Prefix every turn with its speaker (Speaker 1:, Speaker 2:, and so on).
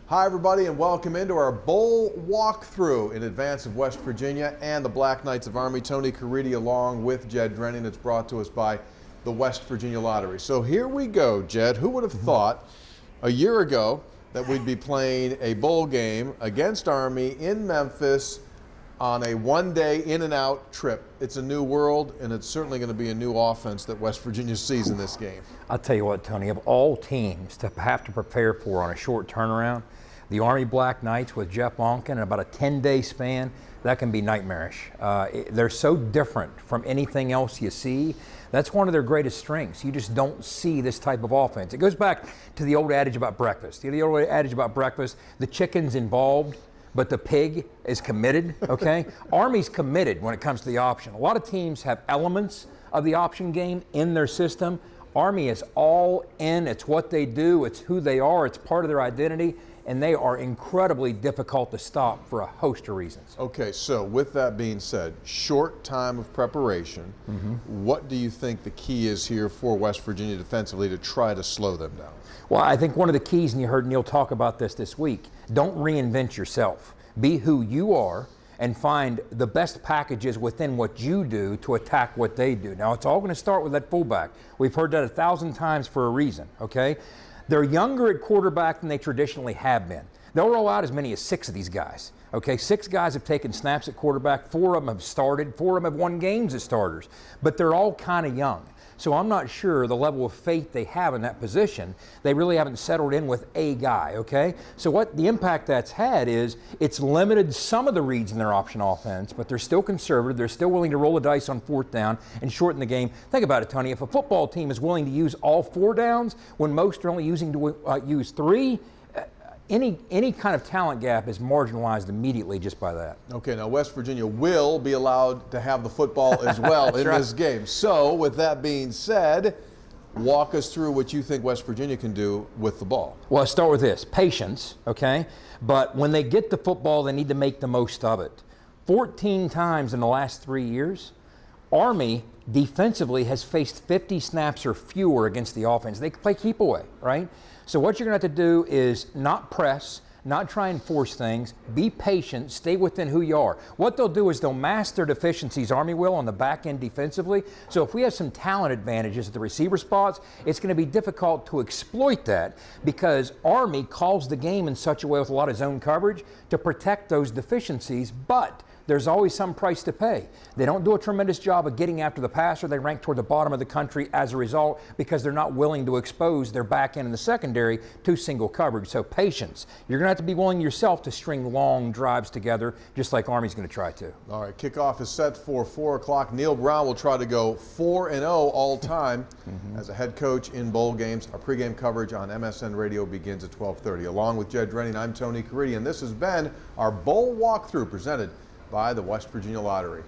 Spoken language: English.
Speaker 1: Hi everybody and welcome into our bowl walkthrough in advance of West Virginia and the Black Knights of Army. Tony Caridi along with Jed Drenning. It's brought to us by the West Virginia Lottery. So here we go, Jed. Who would have thought a year ago that we'd be playing a bowl game against Army in Memphis on a one-day in and out trip? It's a new world, and it's certainly going to be a new offense that West Virginia sees in this game.
Speaker 2: I'll tell you what, Tony, of all teams to have to prepare for on a short turnaround, the Army Black Knights with Jeff Monken in about a 10-day span, that can be nightmarish. They're so different from anything else you see. That's one of their greatest strengths. You just don't see this type of offense. It goes back to the old adage about breakfast. The old adage about breakfast, the chicken's involved, but the pig is committed, okay? Army's committed when it comes to the option. A lot of teams have elements of the option game in their system. Army is all in. It's what they do. It's who they are. It's part of their identity. And they are incredibly difficult to stop for a host of reasons.
Speaker 1: Okay, so with that being said, short time of preparation, what do you think the key is here for West Virginia defensively to try to slow them down?
Speaker 2: Well, I think one of the keys, and you heard Neil talk about this week, don't reinvent yourself. Be who you are and find the best packages within what you do to attack what they do. Now, it's all going to start with that fullback. We've heard that 1,000 times for a reason, okay? They're younger at quarterback than they traditionally have been. They'll roll out as many as 6 of these guys. Okay, 6 guys have taken snaps at quarterback, 4 of them have started, 4 of them have won games as starters, but they're all kind of young. So I'm not sure the level of faith they have in that position. They really haven't settled in with a guy, okay? So what the impact that's had is it's limited some of the reads in their option offense, but they're still conservative. They're still willing to roll the dice on 4th down and shorten the game. Think about it, Tony. If a football team is willing to use all 4 downs when most are only using to use 3, any kind of talent gap is marginalized immediately just by that.
Speaker 1: Okay, now West Virginia will be allowed to have the football as well in this game. So with that being said, walk us through what you think West Virginia can do with the ball.
Speaker 2: Well, I'll start with this, patience, okay? But when they get the football, they need to make the most of it. 14 times in the last 3 years, Army defensively has faced 50 snaps or fewer against the offense. They play keep away, right? So what you're going to have to do is not press, not try and force things, be patient, stay within who you are. What they'll do is they'll mask their deficiencies, Army will, on the back end defensively. So if we have some talent advantages at the receiver spots, it's going to be difficult to exploit that because Army calls the game in such a way with a lot of zone coverage to protect those deficiencies, but there's always some price to pay. They don't do a tremendous job of getting after the passer. They rank toward the bottom of the country as a result because they're not willing to expose their back end in the secondary to single coverage. So patience. You're going to have to be willing yourself to string long drives together, just like Army's going to try to.
Speaker 1: All right, kickoff is set for 4 o'clock. Neil Brown will try to go 4-0 all time as a head coach in bowl games. Our pregame coverage on MSN Radio begins at 12:30. Along with Jed Drenning, I'm Tony Caridi, and this has been our bowl walkthrough presented by the West Virginia Lottery.